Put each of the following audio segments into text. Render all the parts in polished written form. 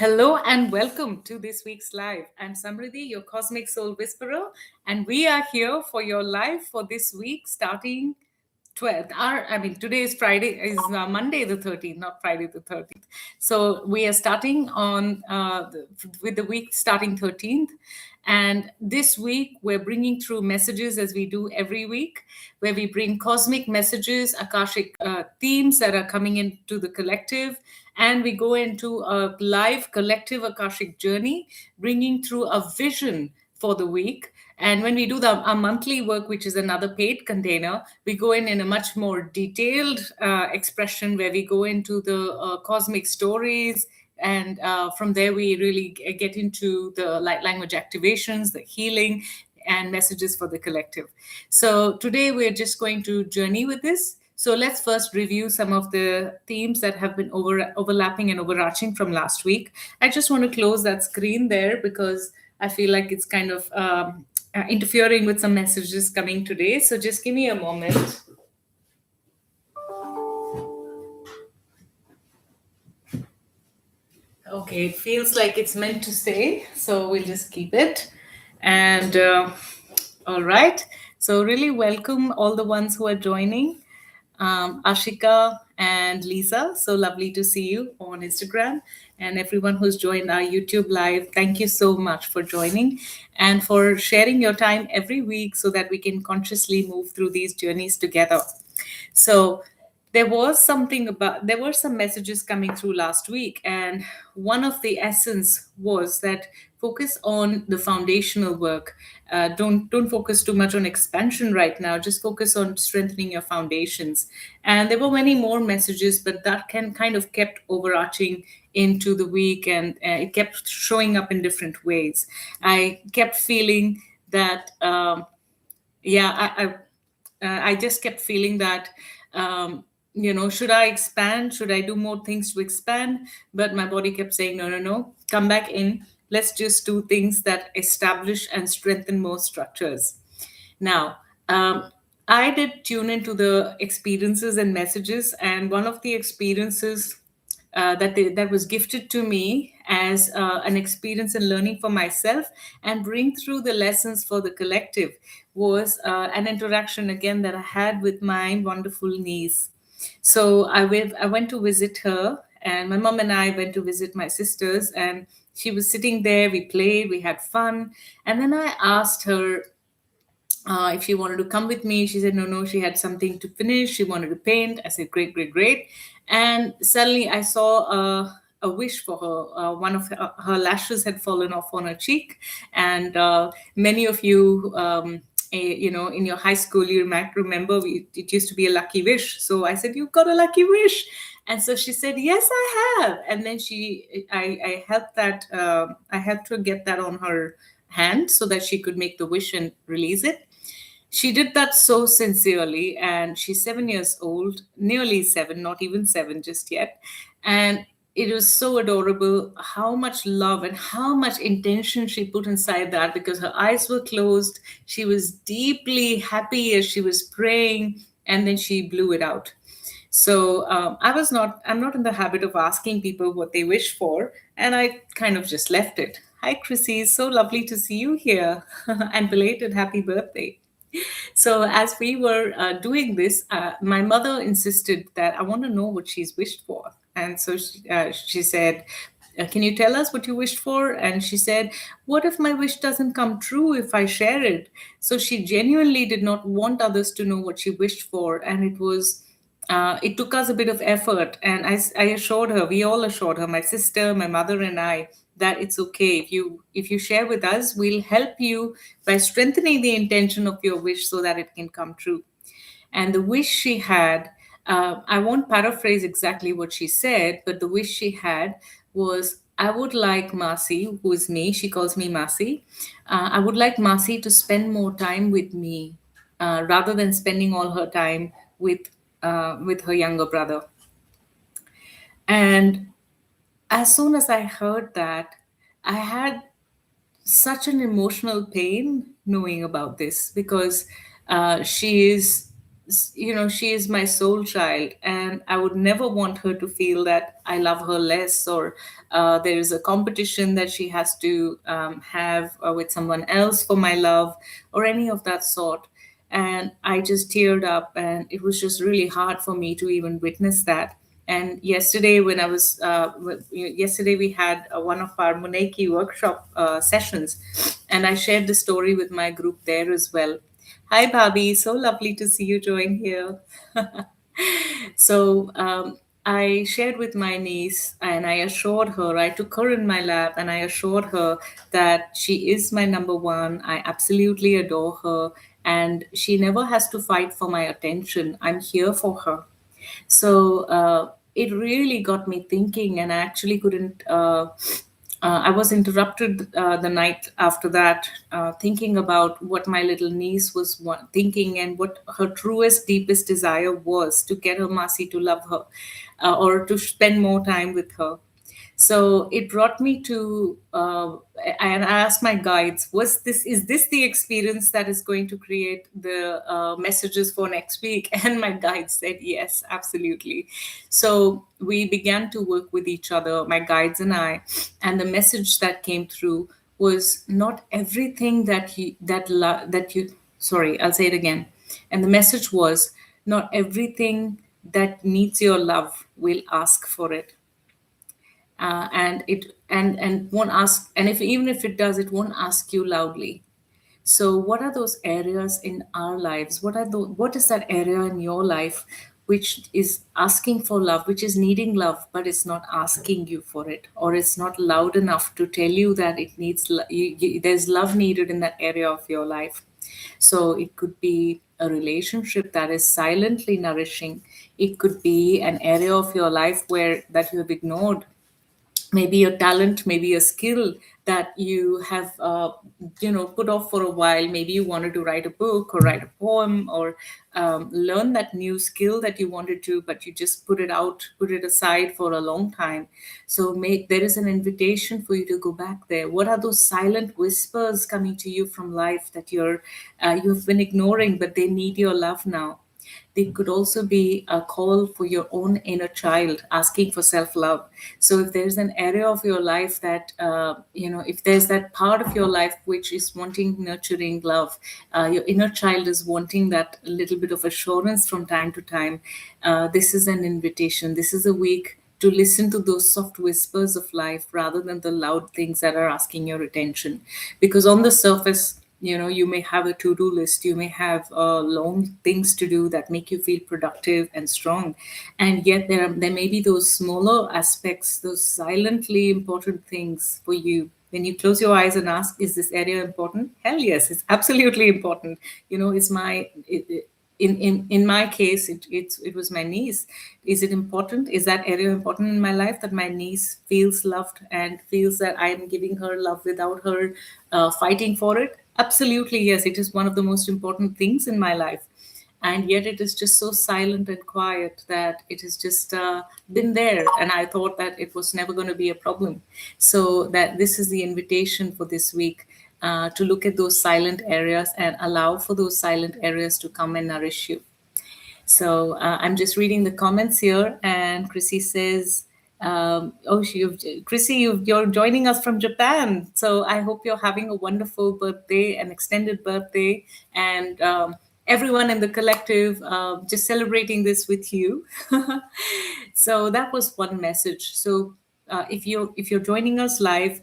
Hello and welcome to this week's live. I'm Samriddhi, your Cosmic Soul Whisperer, and we are here for your live for this week starting 12th. Today is Monday the 13th, not Friday the 13th. So we are starting with the week starting 13th. And this week, we're bringing through messages as we do every week, where we bring cosmic messages, Akashic themes that are coming into the collective. And we go into a live collective Akashic journey, bringing through a vision for the week. And when we do our monthly work, which is another paid container, we go in a much more detailed expression where we go into the cosmic stories, and from there we really get into the light language activations, the healing, and messages for the collective. So today we're just going to journey with this. So let's first review some of the themes that have been overlapping and overarching from last week. I just want to close that screen there because I feel like it's kind of interfering with some messages coming today. So just give me a moment. Okay, it feels like it's meant to stay, so we'll just keep it. And all right, so really welcome all the ones who are joining. Ashika and Lisa, so lovely to see you on Instagram. And everyone who's joined our YouTube live, thank you so much for joining and for sharing your time every week so that we can consciously move through these journeys together. So there were some messages coming through last week, and one of the essence was that focus on the foundational work. Don't focus too much on expansion right now, just focus on strengthening your foundations. And there were many more messages, but that can kind of kept overarching into the week, and it kept showing up in different ways. I kept feeling that yeah I just kept feeling that should I expand, should I do more things to expand? But my body kept saying no, no, no, come back in, let's just do things that establish and strengthen more structures. Now, I did tune into the experiences and messages, and one of the experiences that was gifted to me as an experience and learning for myself and bring through the lessons for the collective was an interaction again that I had with my wonderful niece. So I went to visit her, and my mom and I went to visit my sisters, and she was sitting there. We played, we had fun, and then I asked her if she wanted to come with me. She said no, no, she had something to finish. She wanted to paint. I said great, great, great. And suddenly I saw a wish for her. One of her lashes had fallen off on her cheek, and many of you. In your high school, you might remember it used to be a lucky wish. So I said, "You've got a lucky wish," and so she said, "Yes, I have." And then I helped I helped her get that on her hand so that she could make the wish and release it. She did that so sincerely, and she's 7 years old, nearly seven, not even seven just yet. And it was so adorable how much love and how much intention she put inside that, because her eyes were closed. She was deeply happy as she was praying, and then she blew it out. So I'm not in the habit of asking people what they wish for, and I kind of just left it. Hi, Chrissy, so lovely to see you here, and belated happy birthday. So as we were doing this, my mother insisted that I want to know what she's wished for, and so she said, "Can you tell us what you wished for?" And she said, "What if my wish doesn't come true if I share it?" So she genuinely did not want others to know what she wished for, and it took us a bit of effort. And I assured her, we all assured her, my sister, my mother, and I, that it's okay if you share with us. We'll help you by strengthening the intention of your wish so that it can come true. And the wish she had, I won't paraphrase exactly what she said, but the wish she had was, I would like Marcy, who is me, she calls me Marcy, I would like Marcy to spend more time with me, rather than spending all her time with her younger brother. And as soon as I heard that, I had such an emotional pain knowing about this, because she is she is my soul child, and I would never want her to feel that I love her less, or there is a competition that she has to have with someone else for my love, or any of that sort. And I just teared up, and it was just really hard for me to even witness that. And yesterday, when I was, yesterday we had one of our Moneki workshop sessions, and I shared the story with my group there as well. Hi, Bobby. So lovely to see you join here. So I shared with my niece, and I assured her, I took her in my lap and I assured her that she is my number one. I absolutely adore her, and she never has to fight for my attention. I'm here for her. So it really got me thinking, and I actually couldn't. I was interrupted the night after that, thinking about what my little niece was thinking, and what her truest, deepest desire was to get her Masi to love her, or to spend more time with her. So it brought me to, and I asked my guides, is this the experience that is going to create the messages for next week? And my guides said yes, absolutely. So we began to work with each other, my guides and I, and the message that came through was not everything that you, sorry, I'll say it again. And the message was, not everything that needs your love will ask for it. And it and won't ask, and if even if it does, it won't ask you loudly. So what are those areas in our lives? What is that area in your life which is asking for love, which is needing love, but it's not asking you for it, or it's not loud enough to tell you that it needs there's love needed in that area of your life? So it could be a relationship that is silently nourishing. It could be an area of your life where that you have ignored, maybe a talent, maybe a skill that you have put off for a while. Maybe you wanted to write a book or write a poem, or learn that new skill that you wanted to, but you just put it aside for a long time. So there is an invitation for you to go back there. What are those silent whispers coming to you from life that you've been ignoring, but they need your love now? It could also be a call for your own inner child asking for self love. So, if there's an area of your life that, if there's that part of your life which is wanting nurturing love, your inner child is wanting that little bit of assurance from time to time, this is an invitation. This is a week to listen to those soft whispers of life rather than the loud things that are asking your attention. Because on the surface, you may have a to-do list, you may have long things to do that make you feel productive and strong, and yet there may be those smaller aspects, those silently important things for you. When you close your eyes and ask, is this area important? Hell yes, it's absolutely important. It's in my case, it was my niece. Is it important? Is that area important in my life, that my niece feels loved and feels that I am giving her love without her fighting for it? Absolutely, yes. It is one of the most important things in my life, and yet it is just so silent and quiet that it has just been there, and I thought that it was never going to be a problem. So that this is the invitation for this week, to look at those silent areas and allow for those silent areas to come and nourish you. So I'm just reading the comments here, and Chrissy says, Chrissy, you're joining us from Japan. So I hope you're having a wonderful birthday, an extended birthday, and everyone in the collective just celebrating this with you. So that was one message. So if you're joining us live,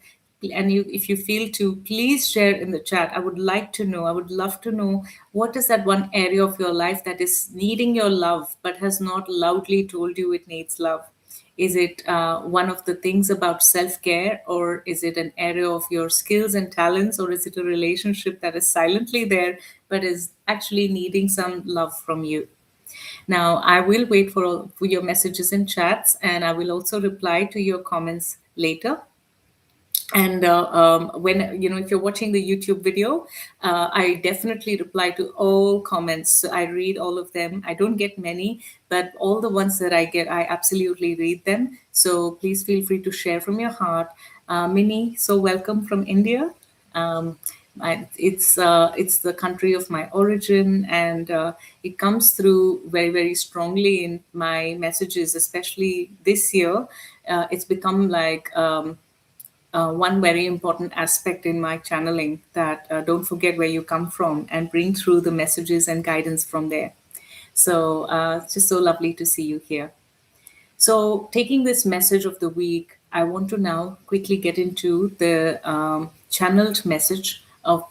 and if you feel to, please share in the chat. I would like to know, I would love to know, what is that one area of your life that is needing your love but has not loudly told you it needs love? Is it one of the things about self-care, or is it an area of your skills and talents, or is it a relationship that is silently there but is actually needing some love from you? Now, I will wait for your messages in chats, and I will also reply to your comments later. And when if you're watching the YouTube video, I definitely reply to all comments. So I read all of them. I don't get many, but all the ones that I get, I absolutely read them. So please feel free to share from your heart. Minnie, so welcome from India. um, It's the country of my origin, and it comes through very, very strongly in my messages, especially this year. It's become like one very important aspect in my channeling, that don't forget where you come from and bring through the messages and guidance from there. So it's just so lovely to see you here. So, taking this message of the week, I want to now quickly get into the channeled message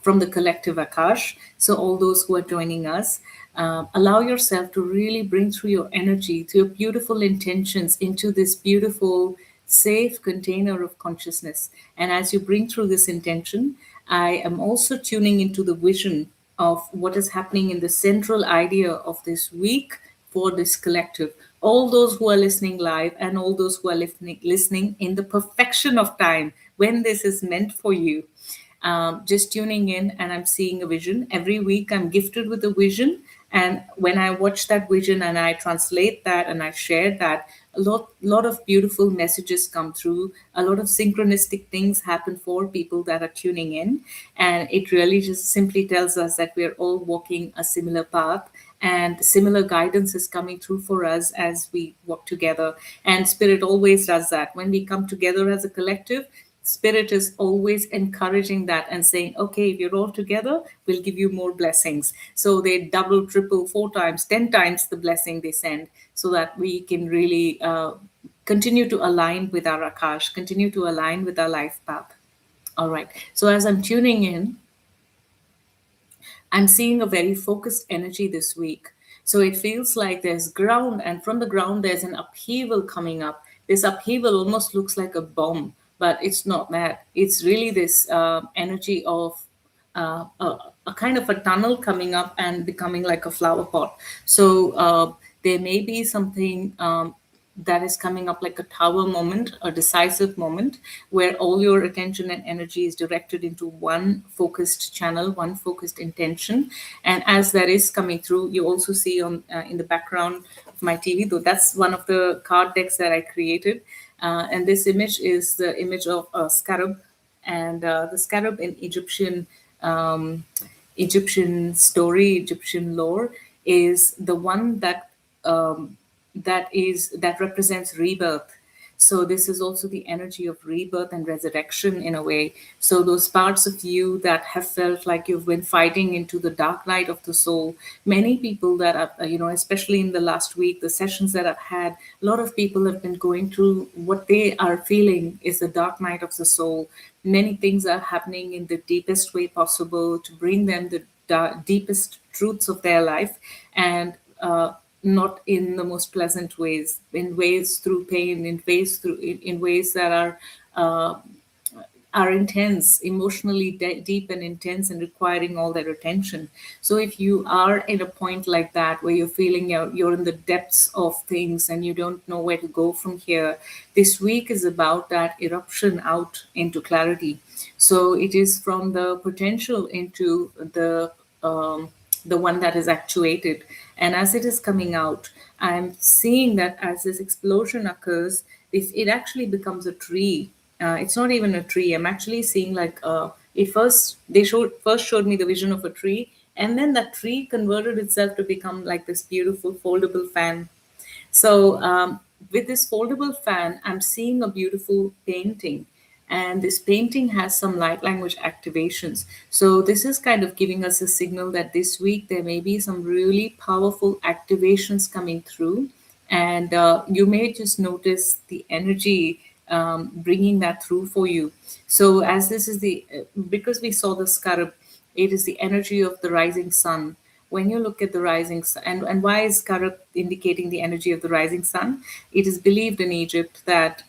from the collective Akash. So, all those who are joining us, allow yourself to really bring through your energy, through your beautiful intentions into this beautiful, safe container of consciousness. And as you bring through this intention, I am also tuning into the vision of what is happening in the central idea of this week for this collective. All those who are listening live and all those who are listening in the perfection of time when this is meant for you. Just tuning in, and I'm seeing a vision. Every week, I'm gifted with a vision. And when I watch that vision and I translate that and I share that, a lot of beautiful messages come through. A lot of synchronistic things happen for people that are tuning in. And it really just simply tells us that we're all walking a similar path, and similar guidance is coming through for us as we walk together. And Spirit always does that. When we come together as a collective, Spirit is always encouraging that and saying, okay, if you're all together, we'll give you more blessings. So they double, triple, 4 times, 10 times the blessing they send, so that we can really continue to align with our Akash, continue to align with our life path. All right. So as I'm tuning in, I'm seeing a very focused energy this week. So it feels like there's ground, and from the ground, there's an upheaval coming up. This upheaval almost looks like a bomb, but it's not that. It's really this energy of a kind of a tunnel coming up and becoming like a flower pot. So there may be something that is coming up like a tower moment, a decisive moment, where all your attention and energy is directed into one focused channel, one focused intention. And as that is coming through, you also see on in the background of my TV, though that's one of the card decks that I created. And this image is the image of a scarab, and the scarab in um, Egyptian story, Egyptian lore, is the one um, that represents rebirth. So this is also the energy of rebirth and resurrection in a way. So those parts of you that have felt like you've been fighting into the dark night of the soul. Many people that are, especially in the last week, the sessions that I've had, a lot of people have been going through what they are feeling is the dark night of the soul. Many things are happening in the deepest way possible to bring them the deepest truths of their life, and not in the most pleasant ways, in ways through pain, in ways that uh, are intense, emotionally deep and intense, and requiring all their attention. So if you are in a point like that where you're feeling you're in the depths of things and you don't know where to go from here, this week is about that eruption out into clarity. So it is from the potential into the one that is actuated. And as it is coming out, I'm seeing that as this explosion occurs, it actually becomes a tree. It's not even a tree. I'm actually seeing like it first they showed first showed me the vision of a tree, and then that tree converted itself to become like this beautiful foldable fan. So with this foldable fan, I'm seeing a beautiful painting. And this painting has some light language activations. So this is kind of giving us a signal that this week there may be some really powerful activations coming through. And you may just notice the energy bringing that through for you. So as this is because we saw the scarab, it is the energy of the rising sun. When you look at the rising sun, and why is Scarab indicating the energy of the rising sun? It is believed in Egypt that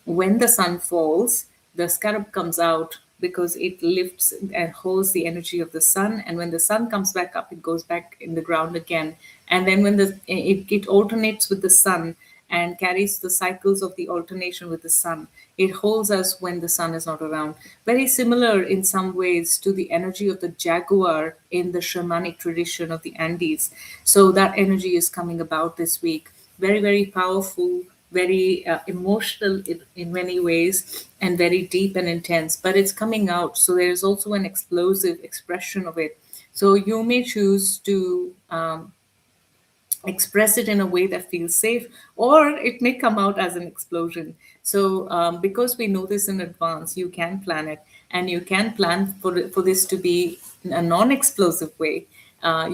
when the sun falls, the scarab comes out because it lifts and holds the energy of the sun. And when the sun comes back up, it goes back in the ground again. And then when it alternates with the sun and carries the cycles of the alternation with the sun. It holds us when the sun is not around. Very similar in some ways to the energy of the jaguar in the shamanic tradition of the Andes. So that energy is coming about this week. Very, very powerful, very emotional in many ways, and very deep and intense, but it's coming out. So there's also an explosive expression of it. So you may choose to express it in a way that feels safe, or it may come out as an explosion. So because we know this in advance, you can plan it, and you can plan for this to be in a non-explosive way.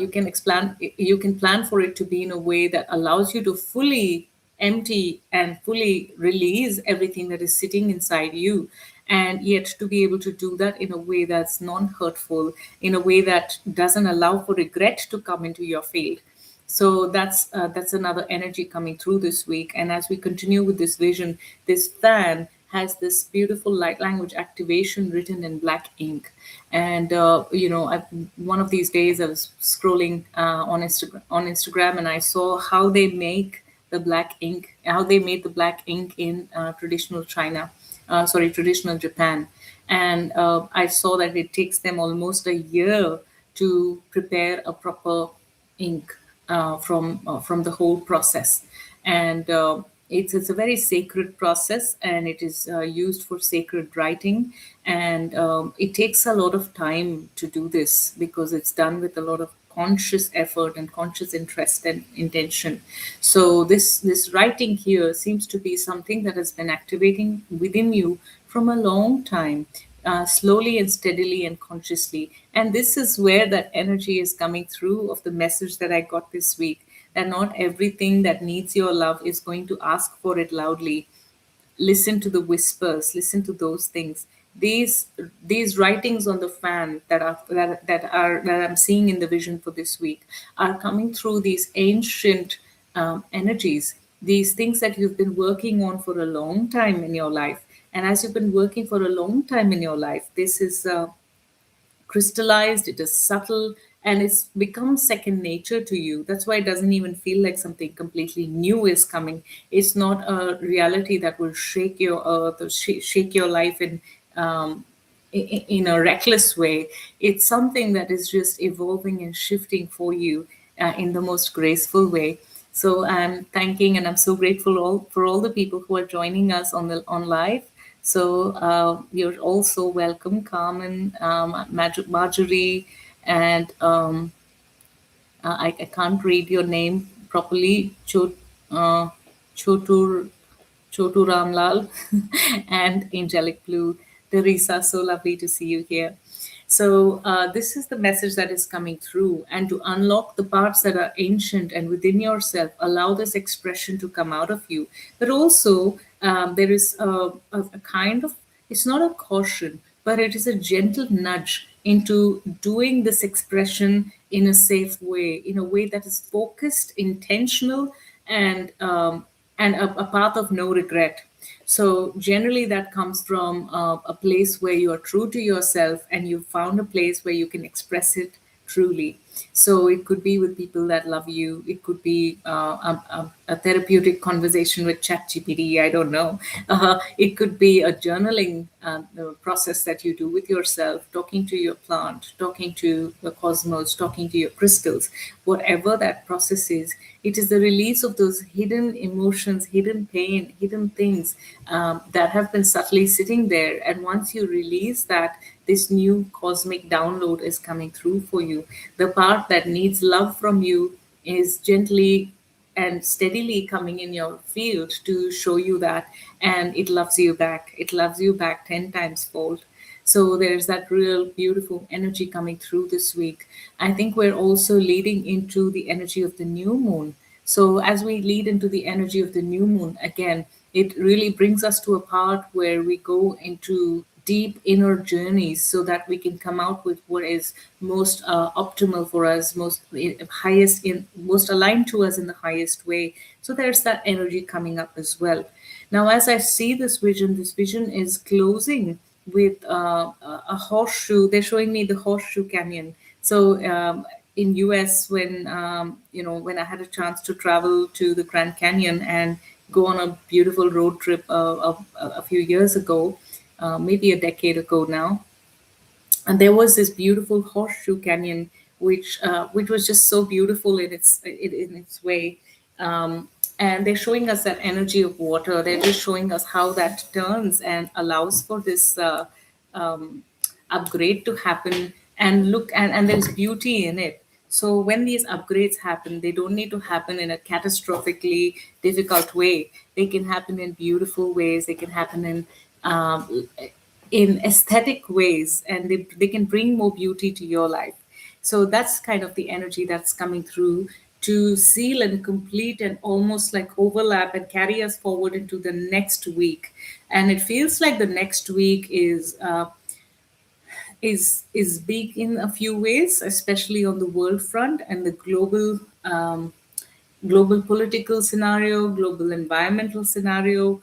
You can plan for it to be in a way that allows you to fully empty and fully release everything that is sitting inside you, and yet to be able to do that in a way that's non-hurtful, in a way that doesn't allow for regret to come into your field. So that's another energy coming through this week. And as we continue with this vision, this fan has this beautiful light language activation written in black ink. And one of these days I was scrolling on Instagram, and I saw how they make the black ink, how they made the black ink in traditional China, traditional Japan. And I saw that it takes them almost a year to prepare a proper ink from the whole process. And it's a very sacred process, and it is used for sacred writing. And it takes a lot of time to do this, because it's done with a lot of conscious effort and conscious interest and intention. So this writing here seems to be something that has been activating within you from a long time, slowly and steadily and consciously. And this is where that energy is coming through of the message that I got this week, that not everything that needs your love is going to ask for it loudly. Listen to the whispers, listen to those things. These writings on the fan that I'm seeing in the vision for this week are coming through these ancient energies, these things that you've been working on for a long time in your life. And as you've been working for a long time in your life, this is crystallized, it is subtle, and it's become second nature to you. That's why it doesn't even feel like something completely new is coming. It's not a reality that will shake your earth, or shake your life in a reckless way. It's something that is just evolving and shifting for you in the most graceful way. So I'm thanking and I'm so grateful for all the people who are joining us on live. So you're also welcome, Carmen, Marjorie, and I can't read your name properly, Chotur Chotu Ramlal, and Angelic Blue. Teresa, so lovely to see you here. So, this is the message that is coming through. And to unlock the parts that are ancient and within yourself, allow this expression to come out of you. But also, there is a kind of, it's not a caution, but it is a gentle nudge into doing this expression in a safe way, in a way that is focused, intentional, and a path of no regret. So generally, that comes from a place where you are true to yourself, and you found a place where you can express it truly. So it could be with people that love you. It could be a therapeutic conversation with ChatGPT. I don't know. It could be a journaling process that you do with yourself, talking to your plant, talking to the cosmos, talking to your crystals. Whatever that process is, it is the release of those hidden emotions, hidden pain, hidden things that have been subtly sitting there. And once you release that, this new cosmic download is coming through for you. The part that needs love from you is gently and steadily coming in your field to show you that, and it loves you back. It loves you back 10 times fold. So there's that real beautiful energy coming through this week. I think we're also leading into the energy of the new moon. So as we lead into the energy of the new moon, again, it really brings us to a part where we go into deep inner journeys, so that we can come out with what is most optimal for us, most highest in most aligned to us in the highest way. So there's that energy coming up as well. Now, as I see this vision is closing with a horseshoe. They're showing me the horseshoe canyon. So in US, when when I had a chance to travel to the Grand Canyon and go on a beautiful road trip a few years ago, maybe a decade ago now, and there was this beautiful horseshoe canyon, which was just so beautiful in its way. And they're showing us that energy of water. They're just showing us how that turns and allows for this um, upgrade to happen. And look, and there's beauty in it. So when these upgrades happen, they don't need to happen in a catastrophically difficult way. They can happen in beautiful ways. They can happen um, in aesthetic ways, and they can bring more beauty to your life. So that's kind of the energy that's coming through to seal and complete and almost like overlap and carry us forward into the next week. And it feels like the next week is big in a few ways, especially on the world front and the global political scenario, global environmental scenario.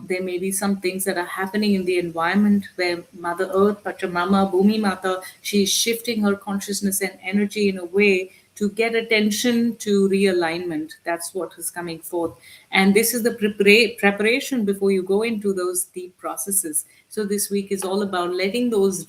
There may be some things that are happening in the environment where Mother Earth, Pachamama, Bhumi Mata, she is shifting her consciousness and energy in a way to get attention to realignment. That's what is coming forth. And this is the preparation before you go into those deep processes. So this week is all about letting those,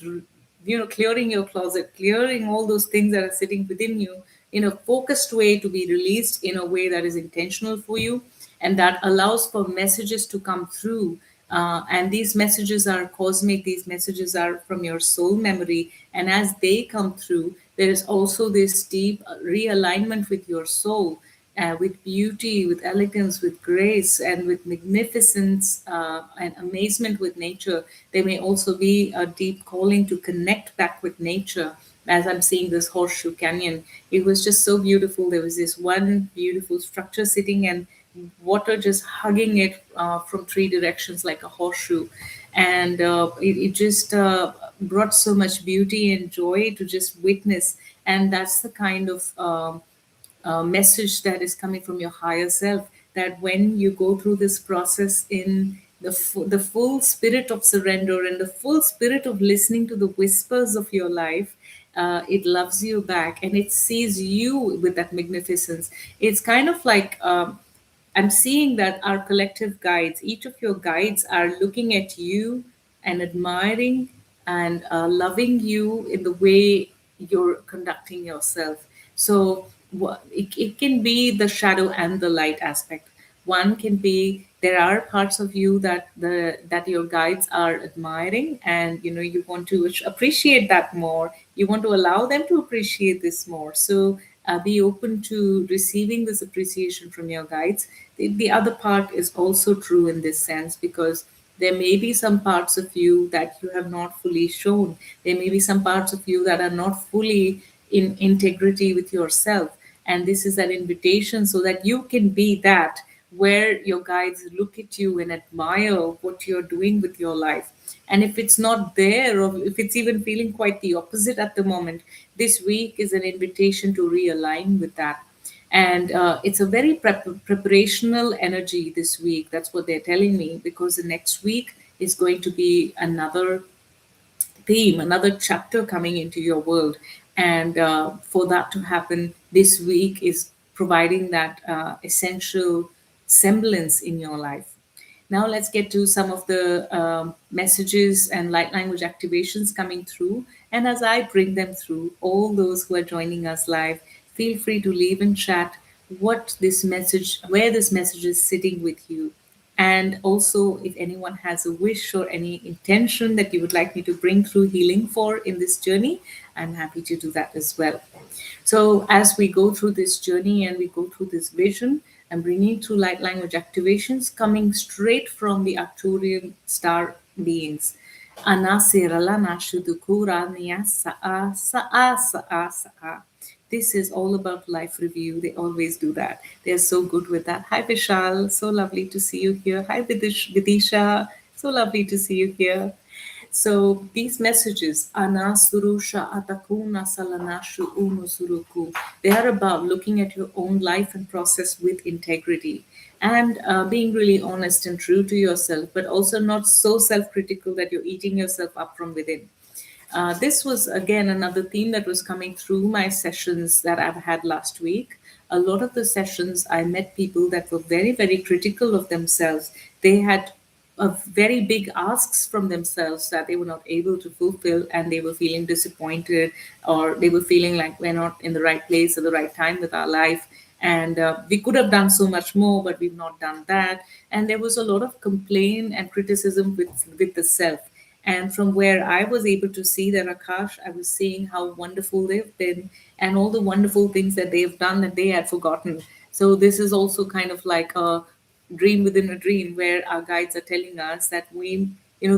clearing your closet, clearing all those things that are sitting within you in a focused way to be released in a way that is intentional for you and that allows for messages to come through. And these messages are cosmic, these messages are from your soul memory. And as they come through, there is also this deep realignment with your soul, with beauty, with elegance, with grace, and with magnificence and amazement with nature. There may also be a deep calling to connect back with nature. As I'm seeing this horseshoe canyon, it was just so beautiful. There was this one beautiful structure sitting and water just hugging it from three directions like a horseshoe. And it just brought so much beauty and joy to just witness. And that's the kind of message that is coming from your higher self, that when you go through this process in the full spirit of surrender and the full spirit of listening to the whispers of your life, it loves you back and it sees you with that magnificence. It's kind of like I'm seeing that our collective guides, each of your guides, are looking at you and admiring and loving you in the way you're conducting yourself. So it can be the shadow and the light aspect. One can be there are parts of you that your guides are admiring, and you want to appreciate that more. You want to allow them to appreciate this more. So be open to receiving this appreciation from your guides. The other part is also true in this sense, because there may be some parts of you that you have not fully shown. There may be some parts of you that are not fully in integrity with yourself. And this is an invitation so that you can be that, where your guides look at you and admire what you're doing with your life. And if it's not there, or if it's even feeling quite the opposite at the moment, this week is an invitation to realign with that. And it's a very preparational energy this week. That's what they're telling me, because the next week is going to be another theme, another chapter coming into your world. And for that to happen, this week is providing that essential semblance in your life. Now, let's get to some of the messages and light language activations coming through. And as I bring them through, all those who are joining us live, feel free to leave in chat where this message is sitting with you. And also, if anyone has a wish or any intention that you would like me to bring through healing for in this journey, I'm happy to do that as well. So, as we go through this journey and we go through this vision, I'm bringing through light language activations coming straight from the Arcturian star beings. Anasirala Nashudukura Nia Sa'a Sa'a Sa'a Sa'a. This is all about life review. They always do that. They're so good with that. Hi, Vishal. So lovely to see you here. Hi, Vidisha. So lovely to see you here. So these messages, Ana Surusha Atakuna Salanashu Unu Suruku, they are about looking at your own life and process with integrity and being really honest and true to yourself, but also not so self critical that you're eating yourself up from within. This was again another theme that was coming through my sessions that I've had last week. A lot of the sessions, I met people that were very, very critical of themselves. They had very big asks from themselves that they were not able to fulfill, and they were feeling disappointed, or they were feeling like we're not in the right place at the right time with our life. and we could have done so much more, but we've not done that. And there was a lot of complaint and criticism with the self. And from where I was able to see their Akash, I was seeing how wonderful they've been and all the wonderful things that they've done that they had forgotten. So this is also kind of like a dream within a dream, where our guides are telling us that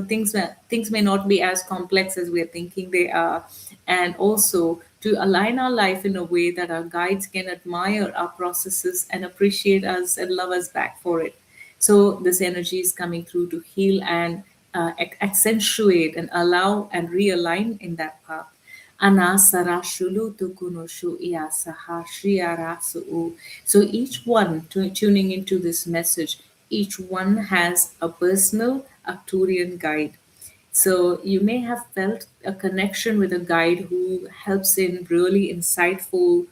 things may not be as complex as we're thinking they are, and also to align our life in a way that our guides can admire our processes and appreciate us and love us back for it. So this energy is coming through to heal and accentuate and allow and realign in that path. Anasarashulu tukunoshu iasaha. So each one tuning into this message, each one has a personal Arcturian guide. So you may have felt a connection with a guide who helps in really insightful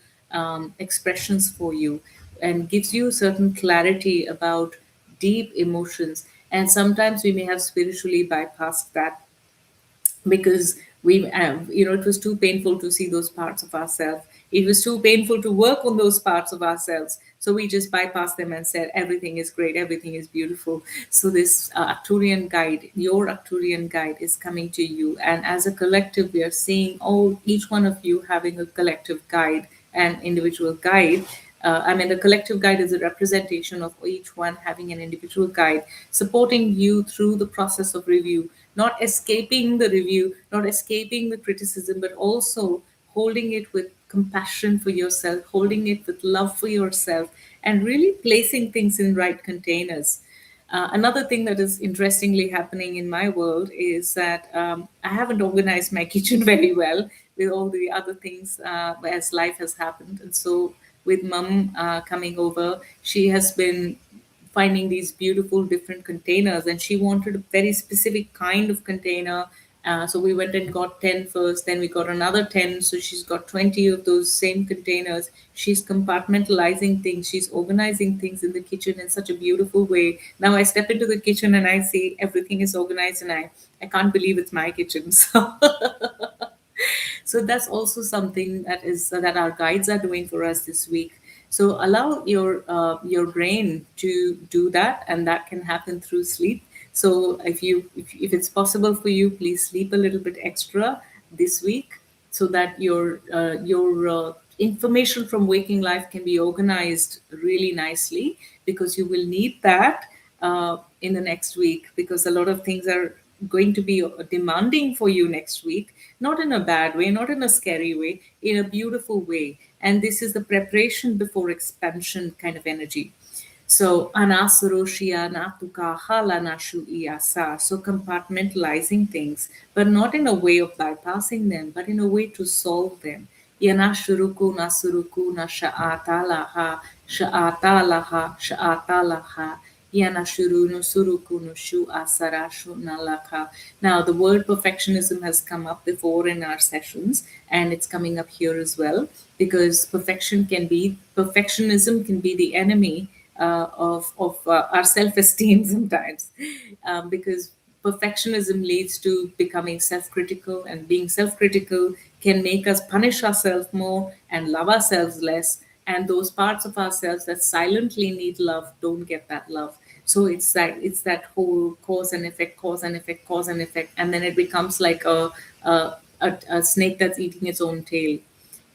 expressions for you and gives you certain clarity about deep emotions. And sometimes we may have spiritually bypassed that because it was too painful to see those parts of ourselves. It was too painful to work on those parts of ourselves, so we just bypassed them and said everything is great, everything is beautiful. So this Arcturian guide, your Arcturian guide, is coming to you, and as a collective we are seeing all each one of you having a collective guide and individual guide. The collective guide is a representation of each one having an individual guide supporting you through the process of review, not escaping the review, not escaping the criticism, but also holding it with compassion for yourself, holding it with love for yourself, and really placing things in right containers. Another thing that is interestingly happening in my world is that I haven't organized my kitchen very well with all the other things as life has happened. And so, with mum coming over, she has been finding these beautiful different containers, and she wanted a very specific kind of container. So we went and got 10 first, then we got another 10, so she's got 20 of those same containers. She's compartmentalizing things, she's organizing things in the kitchen in such a beautiful way. Now I step into the kitchen and I see everything is organized, and I can't believe it's my kitchen. So that's also something that our guides are doing for us this week. So allow your brain to do that, and that can happen through sleep. So if it's possible for you, please sleep a little bit extra this week, so that your information from waking life can be organized really nicely, because you will need that in the next week, because a lot of things are going to be demanding for you next week, not in a bad way, not in a scary way, in a beautiful way. And this is the preparation before expansion kind of energy. So anasaroshia natuka halanashu iyasa. So compartmentalizing things, but not in a way of bypassing them, but in a way to solve them. Yanashuruku nasuruku na sha'atalaha. Yanashuru no suruku no shu asarashu nalaka. Now, the word perfectionism has come up before in our sessions, and it's coming up here as well, because perfectionism can be the enemy of our self-esteem sometimes, because perfectionism leads to becoming self-critical, and being self-critical can make us punish ourselves more and love ourselves less, and those parts of ourselves that silently need love don't get that love. So it's that whole cause and effect, cause and effect, cause and effect, and then it becomes like a snake that's eating its own tail.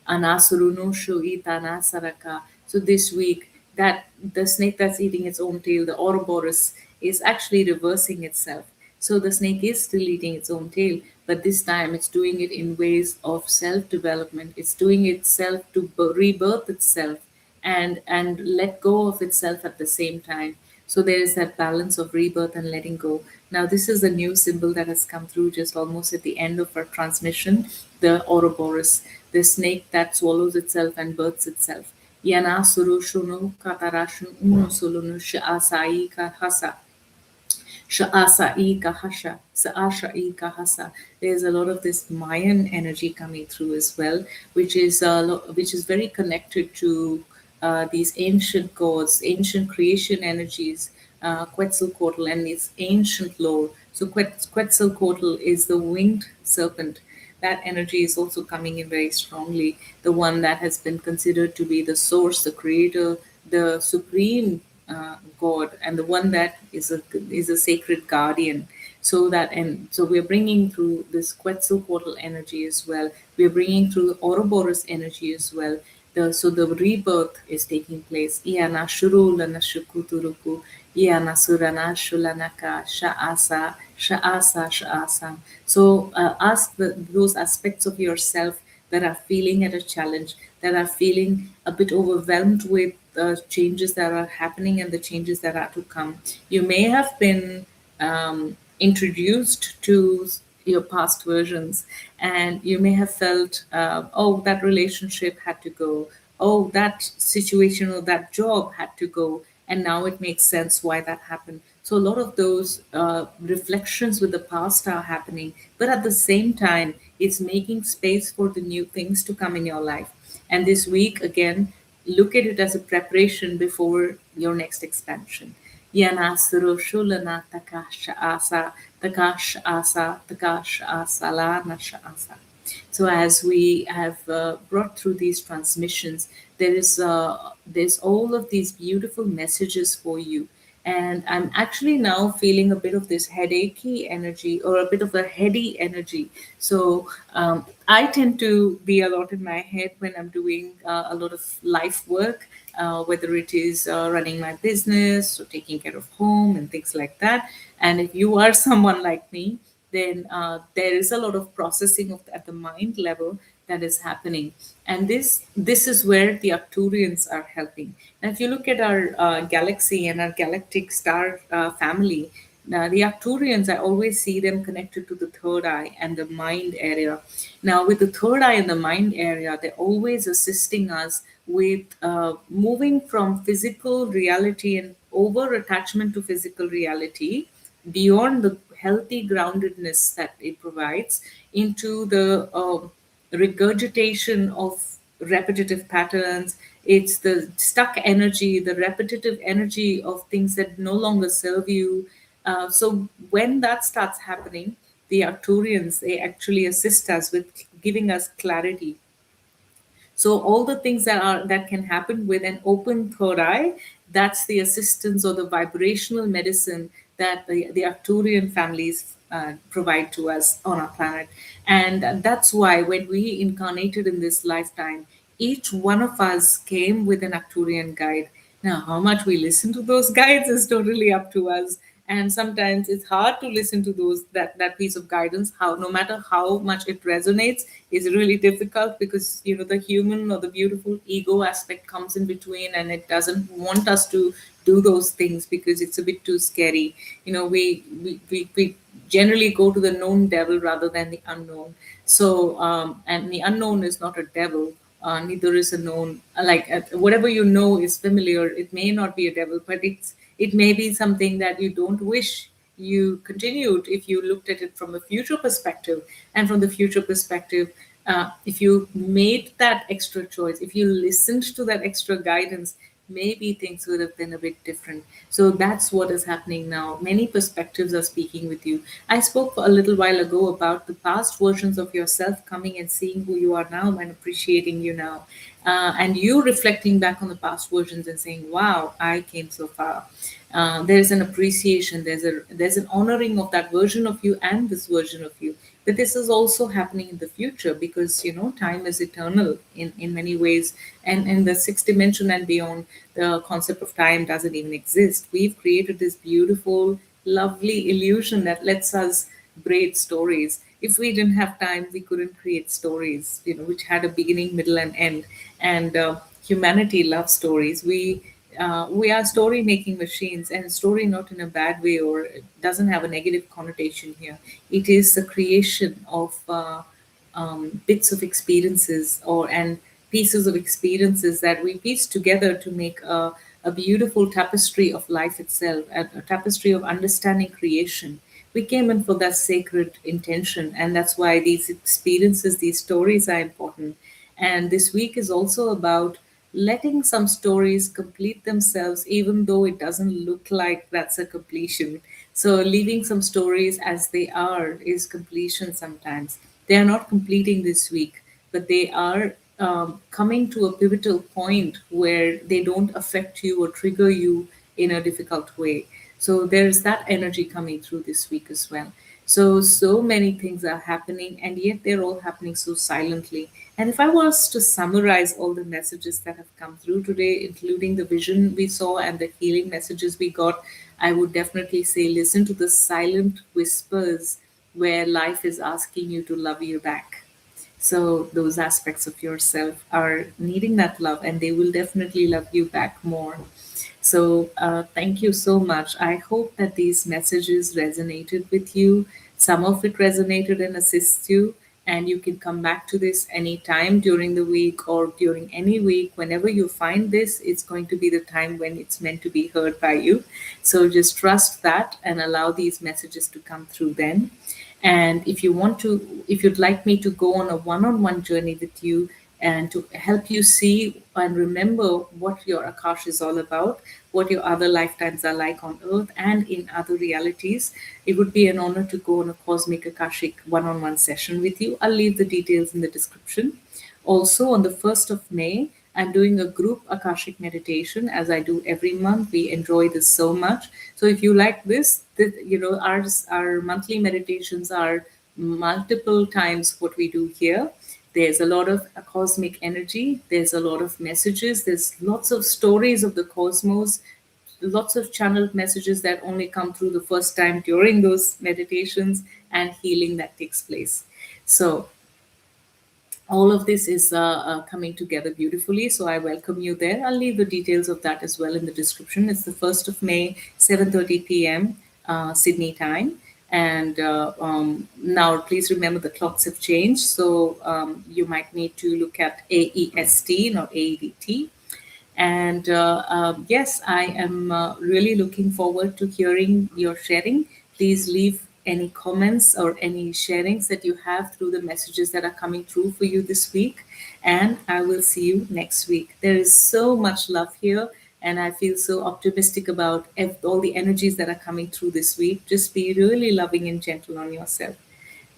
Anasurunoshu itanasaraka. So this week, that the snake that's eating its own tail, the Ouroboros, is actually reversing itself. So the snake is still eating its own tail, but this time it's doing it in ways of self-development. It's doing itself to rebirth itself and let go of itself at the same time. So there is that balance of rebirth and letting go. Now, this is a new symbol that has come through just almost at the end of our transmission, the Ouroboros, the snake that swallows itself and births itself. Yana surushunu katarashun unusulunu sha'asai kahasa. Sha'asai kahasha. Sa'ashai kahasa. There's a lot of this Mayan energy coming through as well, which is very connected to these ancient gods, ancient creation energies, Quetzalcoatl and its ancient lore. So Quetzalcoatl is the winged serpent, that energy is also coming in very strongly. The one that has been considered to be the source, the creator, the supreme God, and the one that is a sacred guardian. So that, and so we're bringing through this Quetzalcoatl energy as well. We're bringing through Ouroboros energy as well. So the rebirth is taking place. Iana shurulana shukuturuku, Iana surana shulanaka sha'asa sha'asa sha'asa. So ask those aspects of yourself that are feeling at a challenge, that are feeling a bit overwhelmed with the changes that are happening and the changes that are to come. You may have been introduced to your past versions, and you may have felt, oh, that relationship had to go, oh, that situation or that job had to go, and now it makes sense why that happened. So a lot of those reflections with the past are happening, but at the same time, it's making space for the new things to come in your life. And this week, again, look at it as a preparation before your next expansion. Yanasuru Shulana Takash Asa, Takash Asa, Takash Asa, Lana Asa. So as we have brought through these transmissions, there's all of these beautiful messages for you. And I'm actually now feeling a bit of this headachy energy or a bit of a heady energy. So I tend to be a lot in my head when I'm doing a lot of life work, whether it is running my business or taking care of home and things like that. And if you are someone like me, then there is a lot of processing of at the mind level that is happening, and this is where the Arcturians are helping. And if you look at our galaxy and our galactic star family, now the Arcturians, I always see them connected to the third eye and the mind area. Now, with the third eye and the mind area, they're always assisting us with moving from physical reality and over attachment to physical reality beyond the healthy groundedness that it provides into the regurgitation of repetitive patterns. It's the stuck energy, the repetitive energy of things that no longer serve you. So when that starts happening, the Arcturians, they actually assist us with giving us clarity. So all the things that can happen with an open third eye, that's the assistance or the vibrational medicine that the Arcturian families provide to us on our planet. And that's why when we incarnated in this lifetime, each one of us came with an Arcturian guide. Now, how much we listen to those guides is totally up to us. And sometimes it's hard to listen to that piece of guidance. How, no matter how much it resonates, is really difficult because the human or the beautiful ego aspect comes in between, and it doesn't want us to do those things because it's a bit too scary. We generally go to the known devil rather than the unknown. So and the unknown is not a devil, neither is a known. Like whatever you know is familiar. It may not be a devil, but it may be something that you don't wish you continued if you looked at it from a future perspective. And from the future perspective, if you made that extra choice, if you listened to that extra guidance, maybe things would have been a bit different. So that's what is happening now. Many perspectives are speaking with you. I spoke a little while ago about the past versions of yourself coming and seeing who you are now and appreciating you now. And you reflecting back on the past versions and saying, wow, I came so far. There's an appreciation, there's an honoring of that version of you and this version of you. But this is also happening in the future because time is eternal in many ways. And in the sixth dimension and beyond, the concept of time doesn't even exist. We've created this beautiful, lovely illusion that lets us braid stories. If we didn't have time, we couldn't create stories, which had a beginning, middle, and end. And humanity loves stories. We are story making machines, and story not in a bad way or it doesn't have a negative connotation here. It is the creation of bits of experiences or and pieces of experiences that we piece together to make a beautiful tapestry of life itself, a tapestry of understanding creation. We came in for that sacred intention, and that's why these experiences, these stories are important. And this week is also about letting some stories complete themselves, even though it doesn't look like that's a completion. So, leaving some stories as they are is completion sometimes. They are not completing this week, but they are coming to a pivotal point where they don't affect you or trigger you in a difficult way. So there's that energy coming through this week as well. So many things are happening, and yet they're all happening so silently. And if I was to summarize all the messages that have come through today, including the vision we saw and the healing messages we got, I would definitely say listen to the silent whispers where life is asking you to love you back. So those aspects of yourself are needing that love, and they will definitely love you back more. So thank you so much. I hope that these messages resonated with you. Some of it resonated and assists you, and you can come back to this anytime during the week or during any week. Whenever you find this, it's going to be the time when it's meant to be heard by you. So just trust that and allow these messages to come through then. And if you'd like me to go on a one on one journey with you and to help you see and remember what your Akash is all about, what your other lifetimes are like on Earth and in other realities, it would be an honor to go on a Cosmic Akashic one on one session with you. I'll leave the details in the description. Also, on the 1st of May, I'm doing a group Akashic meditation as I do every month. We enjoy this so much. So if you like this, our monthly meditations are multiple times what we do here. There's a lot of cosmic energy, there's a lot of messages, there's lots of stories of the cosmos, lots of channeled messages that only come through the first time during those meditations, and healing that takes place. So all of this is coming together beautifully. So I welcome you there. I'll leave the details of that as well in the description. It's the 1st of May, 7:30 p.m. Sydney time. And now please remember the clocks have changed. So you might need to look at AEST, not AEDT. And yes, I am really looking forward to hearing your sharing. Please leave any comments or any sharings that you have through the messages that are coming through for you this week. And I will see you next week. There is so much love here. And I feel so optimistic about all the energies that are coming through this week. Just be really loving and gentle on yourself.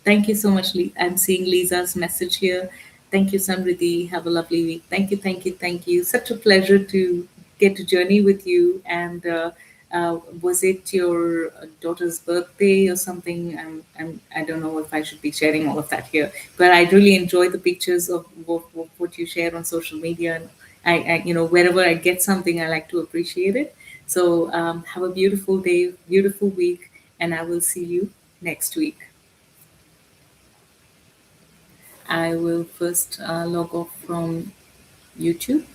Thank you so much. I'm seeing Lisa's message here. Thank you, Samriddhi. Have a lovely week. Thank you, thank you, thank you. Such a pleasure to get to journey with you. And was it your daughter's birthday or something? I don't know if I should be sharing all of that here, but I really enjoy the pictures of what you share on social media. And wherever I get something, I like to appreciate it. So have a beautiful day, beautiful week, and I will see you next week. I will first log off from YouTube.